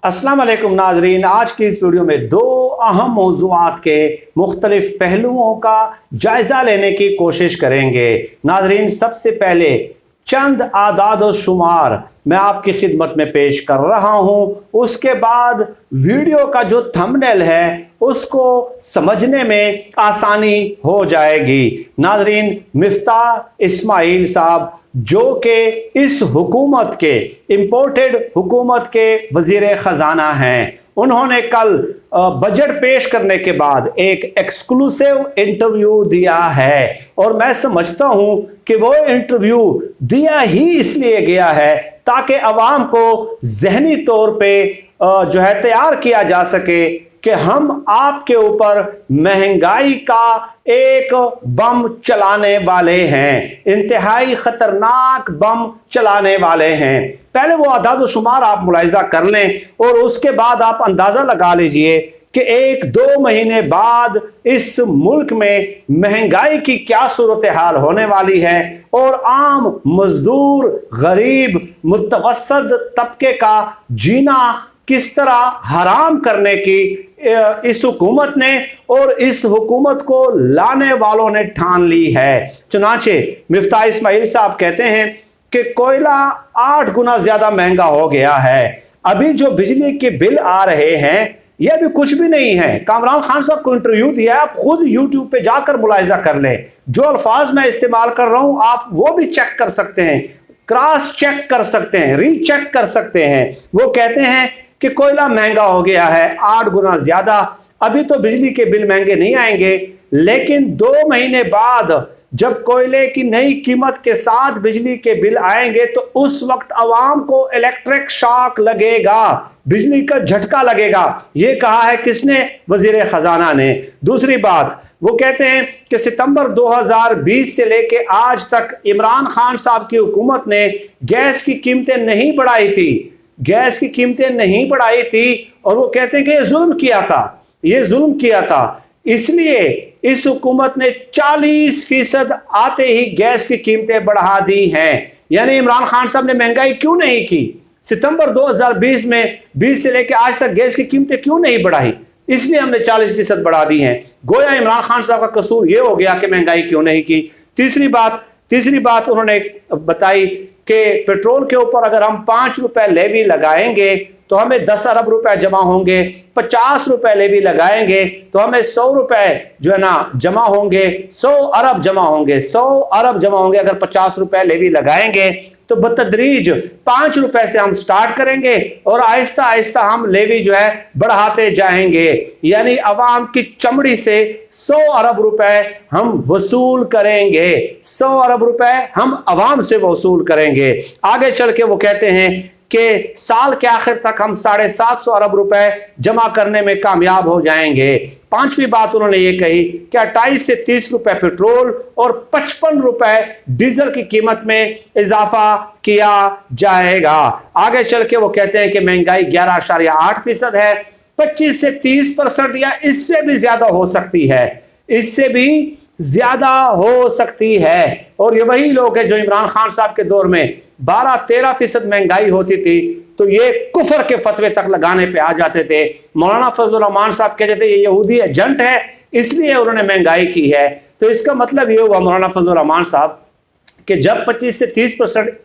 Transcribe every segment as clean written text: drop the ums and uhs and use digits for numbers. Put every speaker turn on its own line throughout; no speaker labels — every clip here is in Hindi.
अस्सलाम वालेकुम नाजरीन, आज की इस वीडियो में दो अहम मौज़ूआत के मुख्तलिफ पहलुओं का जायज़ा लेने की कोशिश करेंगे। नाजरीन, सबसे पहले चंद आदाद और शुमार मैं आपकी खिदमत में पेश कर रहा हूं। उसके बाद वीडियो का जो थंबनेल है उसको समझने में आसानी हो जाएगी। नाजरीन, मिफ्ताह इस्माइल साहब जो कि इस हुकूमत के इंपोर्टेड हुकूमत के वजीर खजाना हैं, उन्होंने कल बजट पेश करने के बाद एक एक्सक्लूसिव इंटरव्यू दिया है और मैं समझता हूं कि वो इंटरव्यू दिया ही इसलिए गया है ताकि अवाम को जहनी तौर पे जो है तैयार किया जा सके कि हम आपके ऊपर महंगाई का एक बम चलाने वाले हैं, इंतहाई खतरनाक बम चलाने वाले हैं। पहले वो आदाद शुमार आप मुलाहिजा कर लें और उसके बाद आप अंदाजा लगा लीजिए कि 1-2 महीने बाद इस मुल्क में महंगाई की क्या सूरत हाल होने वाली है और आम मजदूर, गरीब, मुतवस्सत तबके का जीना किस तरह हराम करने की इस हुकूमत ने और इस हुकूमत को लाने वालों ने ठान ली है। चुनाचे मिफ्ताह इस्माइल साहब कहते हैं कि कोयला 8 गुना ज्यादा महंगा हो गया है। अभी जो बिजली के बिल आ रहे हैं यह भी कुछ भी नहीं है। कामरान खान साहब को इंटरव्यू दिया है, आप खुद यूट्यूब पे जाकर मुलाहिजा कर लें। जो अल्फाज मैं इस्तेमाल कर रहा हूं आप वो भी चेक कर सकते हैं, क्रॉस चेक कर सकते हैं, रीचेक कर सकते हैं। वो कहते हैं कि कोयला महंगा हो गया है 8 गुना ज्यादा। अभी तो बिजली के बिल महंगे नहीं आएंगे, लेकिन 2 महीने बाद जब कोयले की नई कीमत के साथ बिजली के बिल आएंगे तो उस वक्त आवाम को इलेक्ट्रिक शॉक लगेगा, बिजली का झटका लगेगा। यह कहा है किसने? वजीर खजाना ने। दूसरी बात, वो कहते हैं कि सितंबर 2020 से लेके आज तक इमरान खान साहब की हुकूमत ने गैस की कीमतें नहीं बढ़ाई थी, गैस की कीमतें नहीं बढ़ाई थी और वो कहते हैं कि ये जुल्म किया था, ये जुल्म किया था। इसलिए इस हुकूमत ने 40% आते ही गैस की कीमतें बढ़ा दी हैं। यानी इमरान खान साहब ने महंगाई क्यों नहीं की? सितंबर 2020 में 20 से लेकर आज तक गैस की कीमतें क्यों नहीं बढ़ाई? इसलिए हमने 40% बढ़ा दी हैं। गोया इमरान खान साहब का कसूर यह हो गया कि महंगाई क्यों नहीं की। तीसरी बात उन्होंने बताई कि पेट्रोल के ऊपर अगर हम 5 रुपए लेवी लगाएंगे तो हमें 10 अरब रुपए जमा होंगे, 50 रुपए लेवी लगाएंगे तो हमें 100 रुपए जो है ना जमा होंगे, 100 अरब जमा होंगे, 100 अरब जमा होंगे। अगर 50 रुपए लेवी लगाएंगे तो बतदरीज 5 रुपए से हम स्टार्ट करेंगे और आहिस्ता आहिस्ता हम लेवी जो है बढ़ाते जाएंगे। यानी अवाम की चमड़ी से 100 अरब रुपए हम वसूल करेंगे, 100 अरब रुपए हम अवाम से वसूल करेंगे। आगे चल के वो कहते हैं कि साल के आखिर तक हम 750 अरब रुपए जमा करने में कामयाब हो जाएंगे। पांचवी बात उन्होंने ये कही कि 28 से 30 रुपए पेट्रोल और 55 रुपए डीजल की कीमत में इजाफा किया जाएगा। आगे चल के वो कहते हैं कि महंगाई 11.8% है, 25 से 30% या इससे भी ज्यादा हो सकती है, इससे भी ज्यादा हो सकती है। और ये वही लोग हैं जो इमरान खान साहब के दौर में 12-13% महंगाई होती थी तो ये कुफर के फतवे तक लगाने पे आ जाते थे। मौलाना फजलुर रहमान साहब कहते थे ये यहूदी एजेंट है इसलिए उन्होंने महंगाई की है। तो इसका मतलब ये हुआ मौलाना फजलुर रहमान साहब कि जब 25 से 30%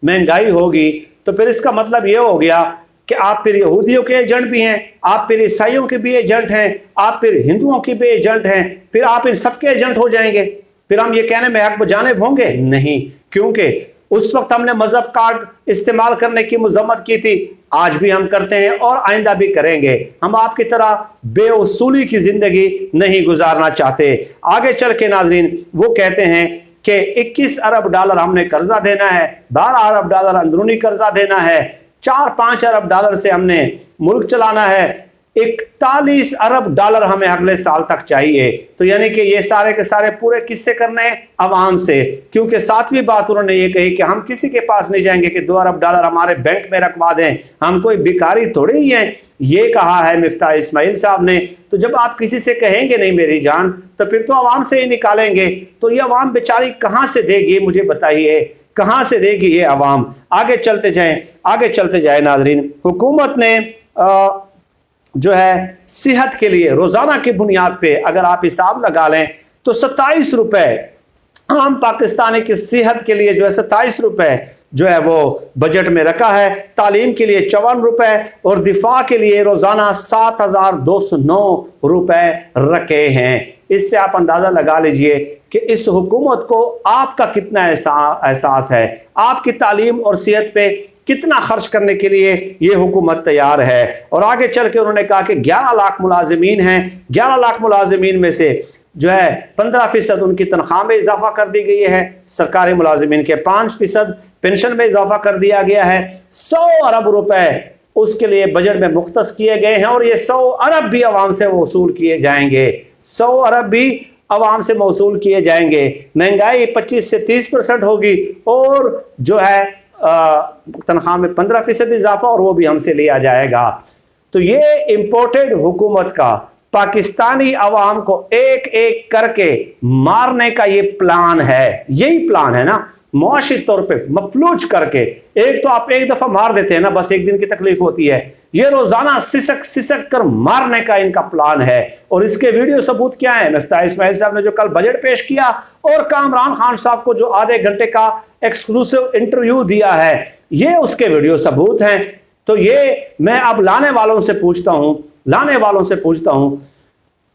महंगाई होगी तो फिर इसका मतलब ये हो गया कि आप फिर यहूदियों के एजेंट भी हैं, आप फिर ईसाइयों के भी एजेंट हैं, आप फिर हिंदुओं के भी एजेंट हैं, फिर आप इन सबके एजेंट हो जाएंगे। फिर हम ये कहने में हक बजाने होंगे नहीं, क्योंकि उस वक्त हमने मजहब कार्ड इस्तेमाल करने की मजम्मत की थी, आज भी हम करते हैं और आइंदा भी करेंगे। हम आपकी तरह बेउसूली की जिंदगी नहीं गुजारना चाहते। आगे चल के नाजरीन वो कहते हैं कि 21 अरब डॉलर हमने कर्जा देना है, 12 अरब डॉलर अंदरूनी कर्जा देना है, 4-5 अरब डॉलर से हमने मुल्क चलाना है, 41 अरब डॉलर हमें अगले साल तक चाहिए। तो यानी कि ये सारे के सारे पूरे किससे करने हैं? अवाम से। क्योंकि 7वीं बात उन्होंने ये कही कि हम किसी के पास नहीं जाएंगे कि 2 अरब डॉलर हमारे बैंक में रखवा दें, हम कोई भिखारी थोड़ी ही हैं। ये कहा है मिफ्ताह इस्माइल साहब ने। तो जब आप किसी से कहेंगे नहीं मेरी जान तो फिर तो अवाम से ही निकालेंगे, तो ये अवाम बेचारी कहाँ से देगी? मुझे बताइए कहां से देगी ये अवाम? आगे चलते जाएं नाजरीन। हुकूमत ने जो है सेहत के लिए रोजाना की बुनियाद पे अगर आप हिसाब लगा लें तो 27 रुपए आम पाकिस्तानी की सेहत के लिए जो है 27 रुपए जो है वो बजट में रखा है। तालीम के लिए 54 रुपए और दिफा के लिए रोजाना 7,209 रुपए रखे हैं। इससे आप अंदाजा लगा लीजिए कि इस हुकूमत को आपका कितना एहसास है, आपकी तालीम और सेहत पे कितना खर्च करने के लिए ये हुकूमत तैयार है। और आगे चल के उन्होंने कहा कि 11 लाख मुलाजिमीन हैं, 11 लाख मुलाजिमीन में से जो है 15% उनकी तनख्वाह में इजाफा कर दी गई है, सरकारी मुलाजिमीन के 5% पेंशन में इजाफा कर दिया गया है। 100 अरब रुपए उसके लिए बजट में मुख्तस किए गए हैं और ये 100 अरब भी अवाम से वसूल किए जाएंगे, 100 अरब भी अवाम से वसूल किए जाएंगे। महंगाई 25 से 30% होगी और जो है तनख्वाह में 15% इजाफा और वो भी हमसे लिया जाएगा। तो ये इंपोर्टेड हुकूमत का पाकिस्तानी अवाम को एक एक करके मारने का ये प्लान है, यही प्लान है ना, मुआशी तौर पे मफलूज करके। एक तो आप एक दफा मार देते हैं ना, बस एक दिन की तकलीफ होती है, ये रोजाना सिसक सिसक कर मारने का इनका प्लान है। और इसके वीडियो सबूत क्या है? मिफ्ताह इस्माइल साहब ने जो कल बजट पेश किया और कामरान खान साहब को जो आधे घंटे का एक्सक्लूसिव इंटरव्यू दिया है, ये उसके वीडियो सबूत हैं। तो ये मैं अब लाने वालों से पूछता हूं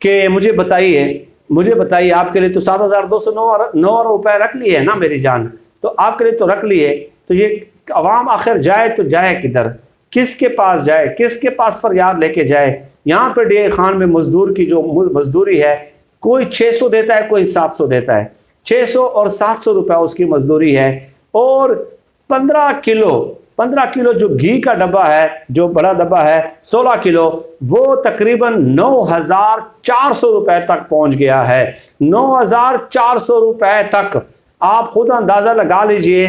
कि मुझे बताइए आपके लिए तो 7,209 रुपए रख लिए है ना मेरी जान, तो आपके लिए तो रख लिए, तो ये अवाम आखिर जाए तो जाए किधर, किसके पास जाए, किसके पास फरियाद लेके जाए? यहाँ पे डे खान में मजदूर की जो मजदूरी है, कोई 600 देता है, कोई 700 देता है, 600 और 700 रुपए उसकी मजदूरी है। और 15 किलो जो घी का डब्बा है, जो बड़ा डब्बा है 16 किलो, वो तकरीबन 9,400 रुपए तक पहुंच गया है। 9,400 रुपए तक आप खुद अंदाजा लगा लीजिए,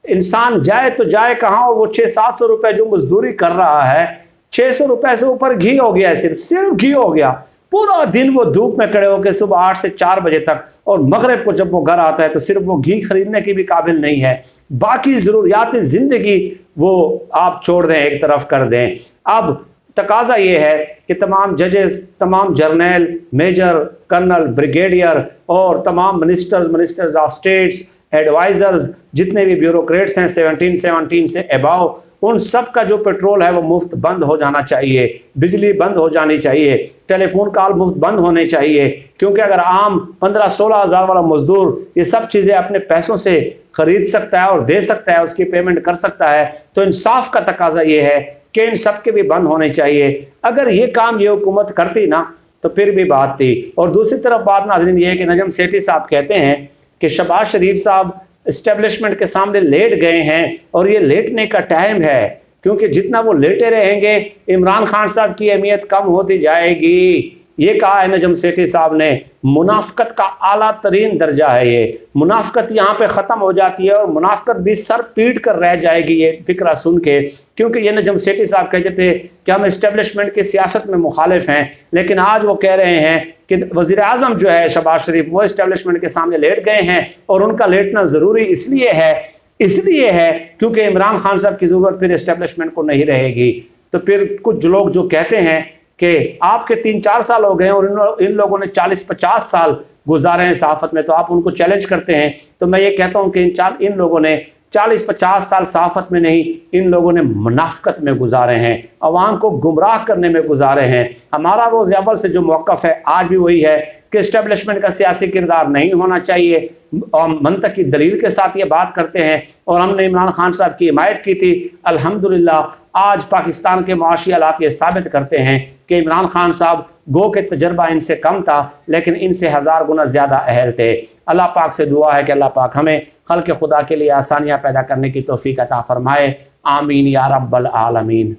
इंसान जाए तो जाए कहां। और वो 600-700 रुपए जो मजदूरी कर रहा है, 600 रुपए से ऊपर घी हो गया है, सिर्फ घी हो गया। पूरा दिन वो धूप में खड़े होकर सुबह 8 से 4 बजे तक, और मगरिब को जब वो घर आता है तो सिर्फ वो घी खरीदने की भी काबिल नहीं है, बाकी जरूरियात जिंदगी वो आप छोड़ दें, एक तरफ कर दें। अब तकाजा ये है कि तमाम जजेस, तमाम जर्नल, मेजर, कर्नल, ब्रिगेडियर और तमाम मिनिस्टर्स ऑफ स्टेट्स, एडवाइजर्स, जितने भी ब्यूरोक्रेट्स हैं 17 से अबाव, उन सब का जो पेट्रोल है वो मुफ्त बंद हो जाना चाहिए, बिजली बंद हो जानी चाहिए, टेलीफोन कॉल मुफ्त बंद होने चाहिए। क्योंकि अगर आम 15-16 हज़ार वाला मजदूर ये सब चीज़ें अपने पैसों से खरीद सकता है और दे सकता है, उसकी पेमेंट कर सकता है, तो इंसाफ का तकाजा ये है कि इन सब के भी बंद होने चाहिए। अगर ये काम ये हुकूमत करती ना तो फिर भी बात थी। और दूसरी तरफ बात नाज़रीन ये है कि नजम सेठी साहब कहते हैं कि शहबाज शरीफ साहब एस्टेब्लिशमेंट के सामने लेट गए हैं और ये लेटने का टाइम है, क्योंकि जितना वो लेटे रहेंगे इमरान खान साहब की अहमियत कम होती जाएगी। ये कहा है नजम सेठी साहब ने, मुनाफकत का आला तरीन दर्जा है ये। मुनाफकत यहाँ पे ख़त्म हो जाती है और मुनाफकत भी सर पीट कर रह जाएगी ये फिक्रा सुन के। क्योंकि ये नजम सेठी साहब कहते थे कि हम इस्टेब्लिशमेंट की सियासत में मुखालिफ हैं, लेकिन आज वो कह रहे हैं कि वज़ीर आज़म जो है शहबाज शरीफ, वो इस्टेब्लिशमेंट के सामने लेट गए हैं। और उनका लेटना ज़रूरी इसलिए है क्योंकि इमरान खान साहब की ज़रूरत फिर इस्टेब्लिशमेंट को नहीं रहेगी। तो फिर कुछ लोग जो कहते हैं कि आपके 3-4 साल हो गए और इन लोगों ने 40-50 साल गुजारे हैं सहाफ़त में, तो आप उनको चैलेंज करते हैं। तो मैं ये कहता हूँ कि इन लोगों ने 40-50 साल सहाफ़त में नहीं, इन लोगों ने मुनाफकत में गुजारे हैं, अवाम को गुमराह करने में गुजारे हैं। हमारा रोज़ अव्वल से जो मौक़िफ़ है आज भी वही है कि इस्टेब्लिशमेंट का सियासी किरदार नहीं होना चाहिए। और मंतक़ की दलील के साथ ये बात करते हैं और हमने इमरान खान साहब की हिमायत की थी। अल्हम्दुलिल्लाह आज पाकिस्तान के मुआशी हालात ये साबित करते हैं कि इमरान खान साहब गो के तजर्बा इनसे कम था, लेकिन इनसे 1000 गुना ज़्यादा अहल थे। अल्लाह पाक से दुआ है कि अल्लाह पाक हमें खल्क़ खुदा के लिए आसानियाँ पैदा करने की तौफ़ीक़ अता फ़रमाए। आमीन या रब्बल आलमीन।